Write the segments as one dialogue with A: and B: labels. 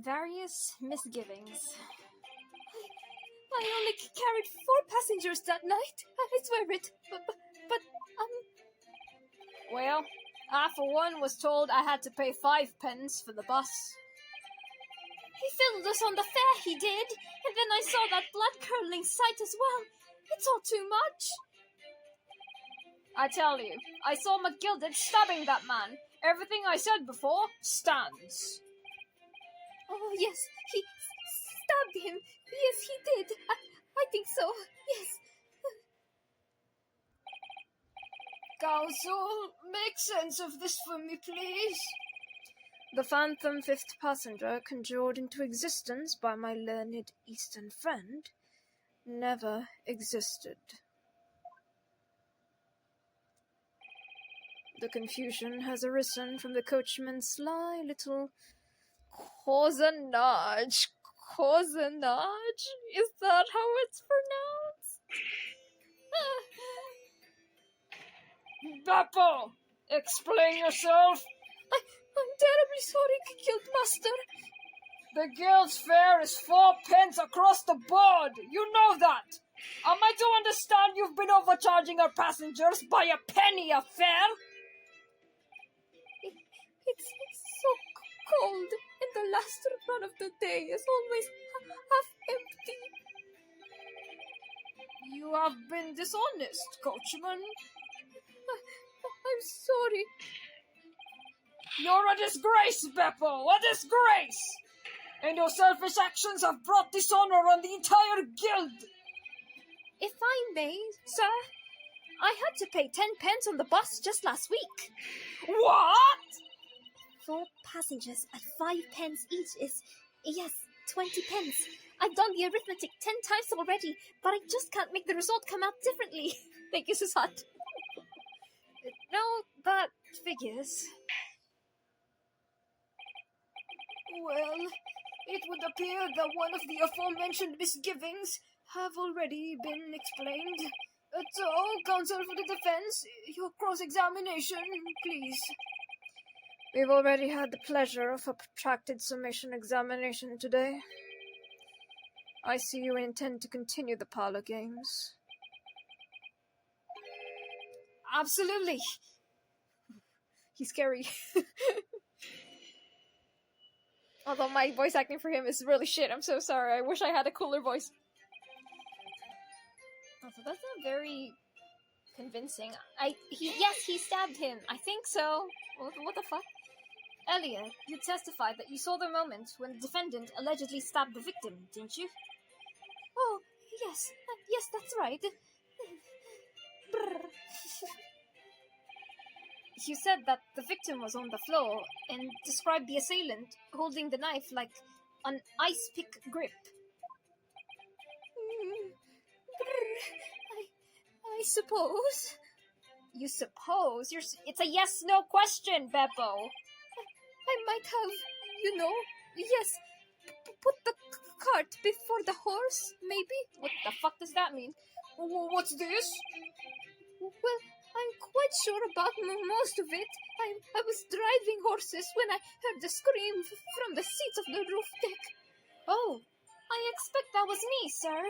A: Various misgivings. I only carried 4 passengers that night. I swear it. But. Well, I for one was told I had to pay 5 pence for the bus. He filled us on the fare, he did. And then I saw that blood-curdling sight as well. It's all too much. I tell you, I saw McGilded stabbing that man. Everything I said before stands. Oh, yes, he stabbed him. Yes, he did. I think so, yes. Counsel, make sense of this for me, please. The phantom 5th passenger conjured into existence by my learned Eastern friend never existed. The confusion has arisen from the coachman's sly little cosenage. Cosenage? Is that how it's pronounced? Beppo! Explain yourself! I'm terribly sorry, Guildmaster. The guild's fare is 4 pence across the board. You know that. Am I to understand you've been overcharging our passengers by a penny a fare? It's so cold, and the last run of the day is always half empty. You have been dishonest, coachman. I'm sorry. You're a disgrace, Beppo! A disgrace! And your selfish actions have brought dishonor on the entire guild! If I may, sir, I had to pay 10 pence on the bus just last week. What? 4 passengers at 5 pence each is, yes, 20 pence. I've done the arithmetic 10 times already, but I just can't make the result come out differently. Thank you, Susat. No, that figures. Well, it would appear that one of the aforementioned misgivings have already been explained. So, counsel for the defense, your cross-examination, please. We've already had the pleasure of a protracted summation examination today. I see you intend to continue the parlor games. Absolutely. He's scary. Although my voice acting for him is really shit. I'm so sorry. I wish I had a cooler voice. Also, that's not very convincing. Yes, he stabbed him. I think so. What the fuck? Elliot, you testified that you saw the moment when the defendant allegedly stabbed the victim, didn't you? Oh, yes. Yes, that's right. You said that the victim was on the floor and described the assailant holding the knife like an ice pick grip. I suppose. You suppose? It's a yes-no question, Beppo. I might have, yes, put the cart before the horse, maybe? What the fuck does that mean? What's this? Well, I'm quite sure about most of it. I was driving horses when I heard the scream from the seats of the roof deck. Oh, I expect that was me, sir.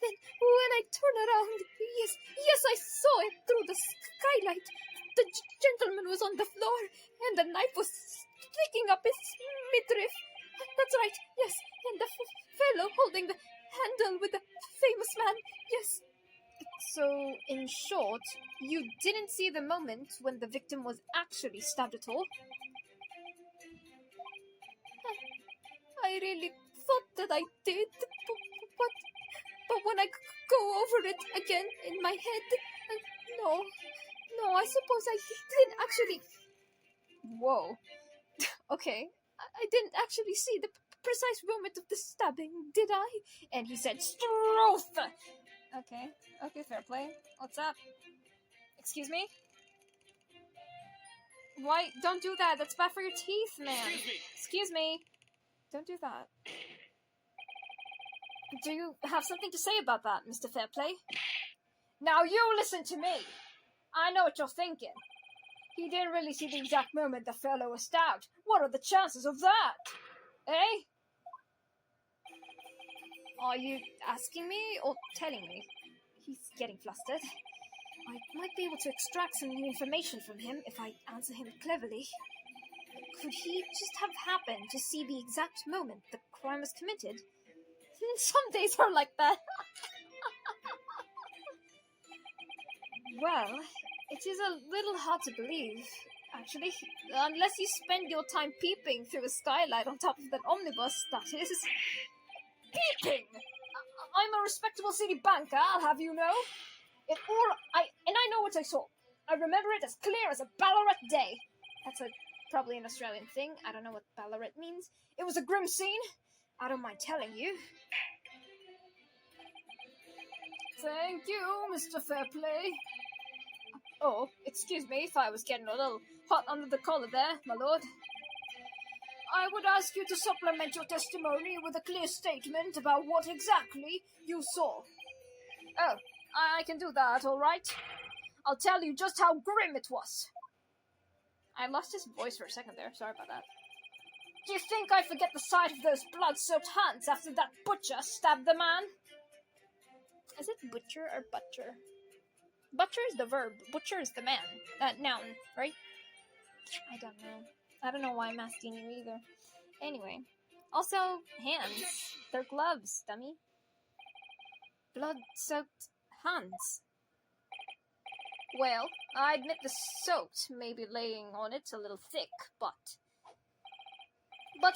A: Then, when I turned around, yes, I saw it through the skylight. The gentleman was on the floor, and the knife was sticking up his midriff. That's right, yes, and the fellow holding the handle with the famous man, yes. So, in short, you didn't see the moment when the victim was actually stabbed at all? I really thought that I did, but when I go over it again in my head, no, I suppose I didn't actually... Whoa. Okay, I didn't actually see the precise moment of the stabbing, did I? And he said, "Truth!" Okay, fair play. What's up? Excuse me? Why? Don't do that. That's bad for your teeth, man. Excuse me. Don't do that. Do you have something to say about that, Mr. Fairplay? Now you listen to me. I know what you're thinking. He didn't really see the exact moment the fellow was stabbed. What are the chances of that? Eh? Are you asking me or telling me? He's getting flustered. I might be able to extract some new information from him if I answer him cleverly. Could he just have happened to see the exact moment the crime was committed? Some days are like that. Well, it is a little hard to believe, actually. Unless you spend your time peeping through a skylight on top of that omnibus, that is. Peeping! I'm a respectable city banker, I'll have you know. I know what I saw. I remember it as clear as a Ballarat day. That's probably an Australian thing. I don't know what Ballarat means. It was a grim scene. I don't mind telling you. Thank you, Mr. Fairplay. Oh, excuse me if I was getting a little hot under the collar there, my lord. I would ask you to supplement your testimony with a clear statement about what exactly you saw. Oh, I can do that, all right. I'll tell you just how grim it was. I lost his voice for a second there. Sorry about that. Do you think I forget the sight of those blood-soaked hands after that butcher stabbed the man? Is it butcher or butcher? Butcher is the verb. Butcher is the man. Noun, right? I don't know. I don't know why I'm asking you either. Anyway. Also, hands. They're gloves, dummy. Blood-soaked hands. Well, I admit the soaked may be laying on it a little thick, but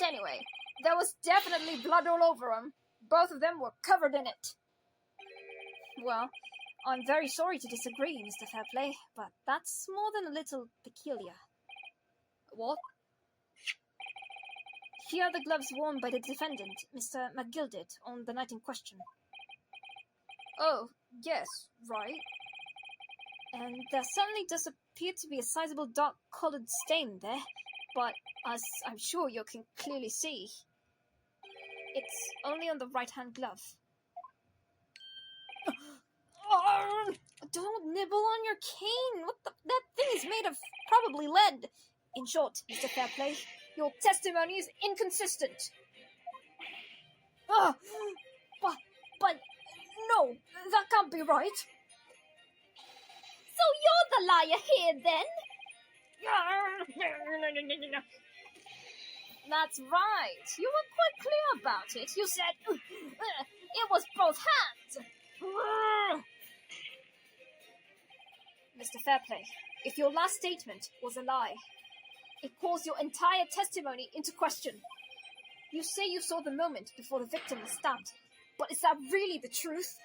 A: anyway, there was definitely blood all over them. Both of them were covered in it. Well, I'm very sorry to disagree, Mr. Fairplay, but that's more than a little peculiar. What? Here are the gloves worn by the defendant, Mr. McGilded, on the night in question. Oh, yes, right. And there certainly does appear to be a sizable dark-coloured stain there, but as I'm sure you can clearly see, it's only on the right-hand glove. Oh, don't nibble on your cane! That thing is made of probably lead. In short, Mr. Fairplay, your testimony is inconsistent. But no, that can't be right. So you're the liar here, then? That's right. You were quite clear about it. You said it was both hands. Mr. Fairplay, if your last statement was a lie, it calls your entire testimony into question. You say you saw the moment before the victim was stabbed, but is that really the truth?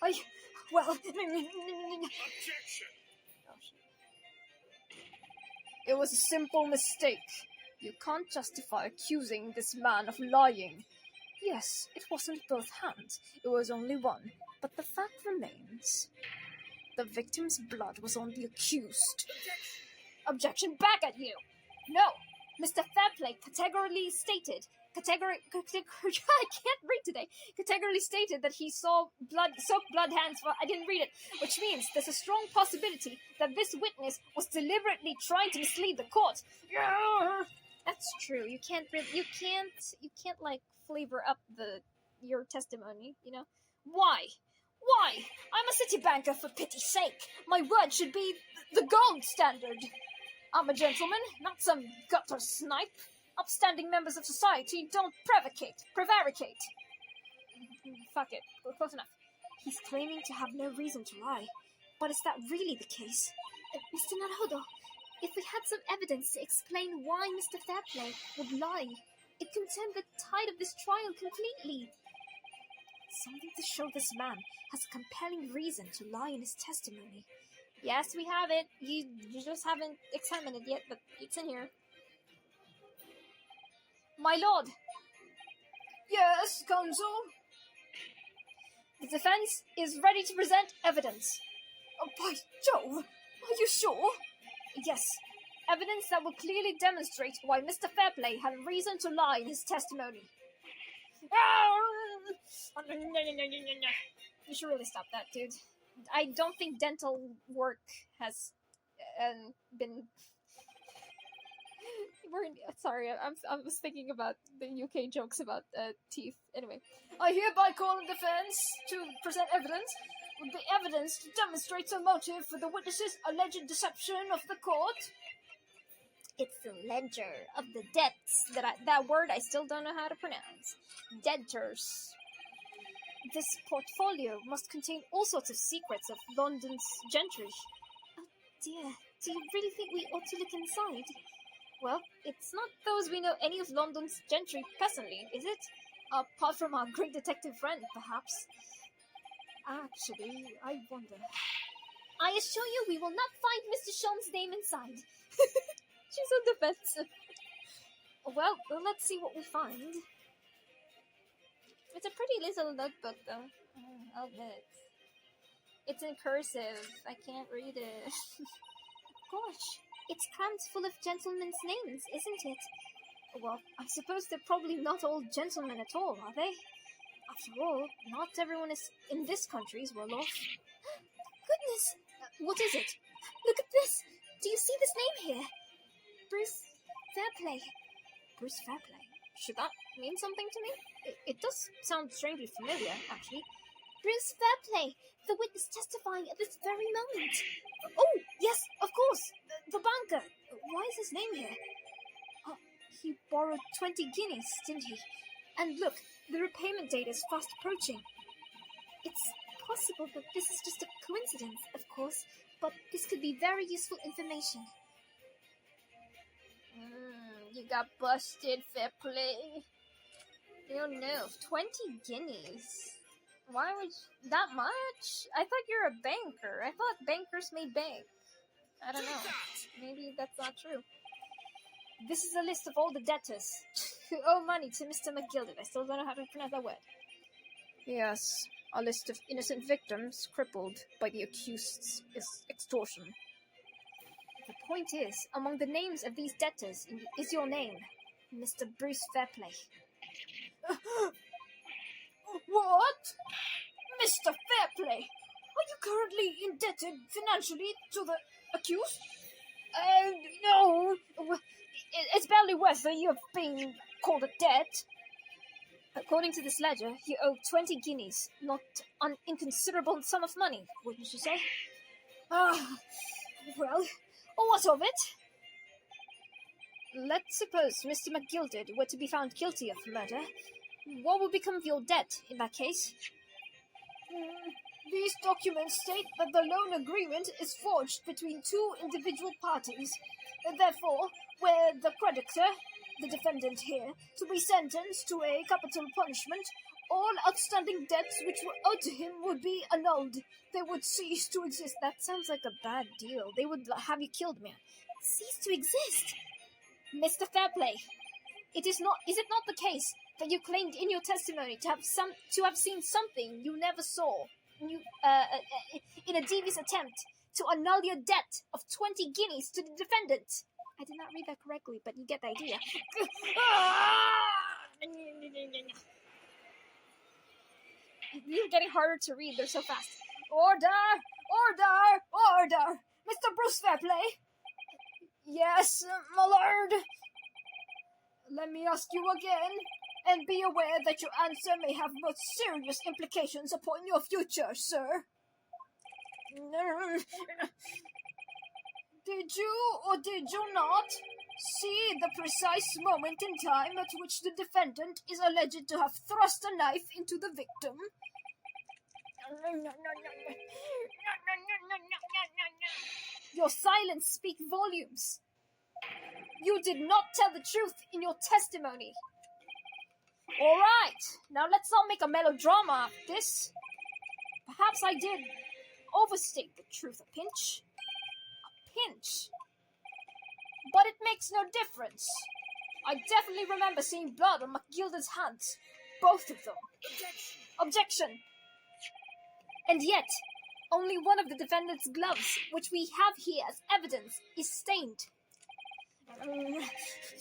B: Objection!
A: It was a simple mistake. You can't justify accusing this man of lying. Yes, it wasn't both hands. It was only one. But the fact remains. The victim's blood was on the accused. Objection back at you! No! Mr. Fairplay categorically stated I can't read today. Categorically stated that he saw soaked blood hands. I didn't read it, which means there's a strong possibility that this witness was deliberately trying to mislead the court. That's true. You can't like flavor up your testimony. You know why? Why? I'm a city banker, for pity's sake. My word should be the gold standard. I'm a gentleman, not some gutter snipe. Upstanding members of society don't prevaricate. Fuck it, we're close enough. He's claiming to have no reason to lie. But is that really the case? Mr. Naruhodo, if we had some evidence to explain why Mr. Fairplay would lie, it can turn the tide of this trial completely. Something to show this man has a compelling reason to lie in his testimony. Yes, we have it. You just haven't examined it yet, but it's in here. My lord! Yes, counsel? The defense is ready to present evidence. Oh, by Jove! Are you sure? Yes. Evidence that will clearly demonstrate why Mr. Fairplay had reason to lie in his testimony. You should really stop that, dude. I don't think dental work has been Sorry, I was thinking about the UK jokes about teeth. Anyway, I hereby call on defense to present evidence. With the evidence demonstrates a motive for the witness's alleged deception of the court. It's the ledger of the debts that word I still don't know how to pronounce. Debtors. This portfolio must contain all sorts of secrets of London's gentry. Oh dear, do you really think we ought to look inside? Well, it's not those we know any of London's gentry personally, is it? Apart from our great detective friend, perhaps. Actually, I wonder. I assure you we will not find Mr. Sholm's name inside. She's on defensive. Well, let's see what we find. It's a pretty little notebook, though. I'll admit. It's in cursive. I can't read it. Gosh, it's crammed full of gentlemen's names, isn't it? Well, I suppose they're probably not all gentlemen at all, are they? After all, not everyone in this country is well off. Goodness! What is it? Look at this! Do you see this name here? Bruce Fairplay. Bruce Fairplay? Should that mean something to me? It does sound strangely familiar, actually. Bruce Fairplay, the witness testifying at this very moment. Oh, yes, of course, the banker. Why is his name here? He borrowed 20 guineas, didn't he? And look, the repayment date is fast approaching. It's possible that this is just a coincidence, of course, but this could be very useful information. You got busted, Fairplay. Oh no, 20 guineas. Why would you, that much? I thought you were a banker. I thought bankers made bank. I don't know. Maybe that's not true. This is a list of all the debtors who owe money to Mr. McGilded. I still don't know how to pronounce that word. Yes, a list of innocent victims crippled by the accused's extortion. The point is, among the names of these debtors is your name, Mr. Bruce Fairplay. What? Mr. Fairplay? Are you currently indebted financially to the accused? No. It's barely worth the year of being called a debt. According to this ledger, you owe 20 guineas, not an inconsiderable sum of money, wouldn't you say? Well, what of it? Let's suppose Mr. McGilded were to be found guilty of murder. What would become of your debt in that case? These documents state that the loan agreement is forged between two individual parties. Therefore, were the creditor, the defendant here, to be sentenced to a capital punishment, all outstanding debts which were owed to him would be annulled. They would cease to exist. That sounds like a bad deal. They would have you killed, man. Cease to exist? Mr. Fairplay, is it not the case that you claimed in your testimony to have seen something you never saw, in a devious attempt to annul your debt of 20 guineas to the defendant? I did not read that correctly, but you get the idea. You're getting harder to read, they're so fast. Order! Order! Order! Mr. Bruce Fairplay? Yes, my lord. Let me ask you again, and be aware that your answer may have most serious implications upon your future, sir. Did you or did you not see the precise moment in time at which the defendant is alleged to have thrust a knife into the victim? Your silence speaks volumes. You did not tell the truth in your testimony. All right, now let's not make a melodrama of this. Perhaps I did overstate the truth a pinch. But it makes no difference. I definitely remember seeing blood on McGilded's hands. Both of them. Objection. And yet, only one of the defendant's gloves, which we have here as evidence, is stained.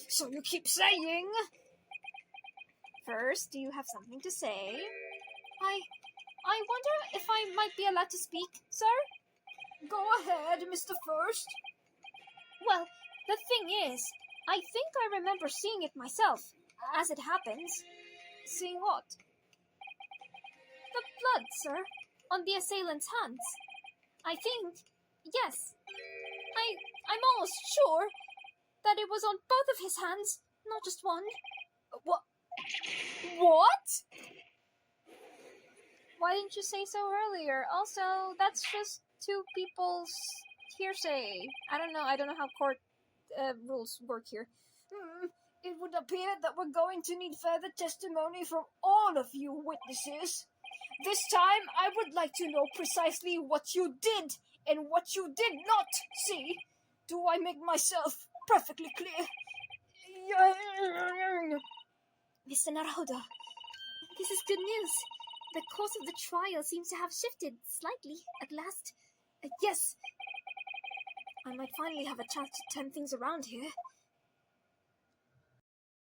A: So you keep saying? First, do you have something to say? I wonder if I might be allowed to speak, sir? Go ahead, Mr. First. Well, the thing is, I think I remember seeing it myself, as it happens. Seeing what? The blood, sir, on the assailant's hands. I think, yes. I'm almost sure that it was on both of his hands, not just one. What? What? Why didn't you say so earlier? Also, that's just two people's hearsay. I don't know how court rules work here. It would appear that we're going to need further testimony from all of you witnesses. This time, I would like to know precisely what you did and what you did not see. Do I make myself perfectly clear? Mr. Naruhodo, this is good news. The course of the trial seems to have shifted slightly at last. Yes, I might finally have a chance to turn things around here.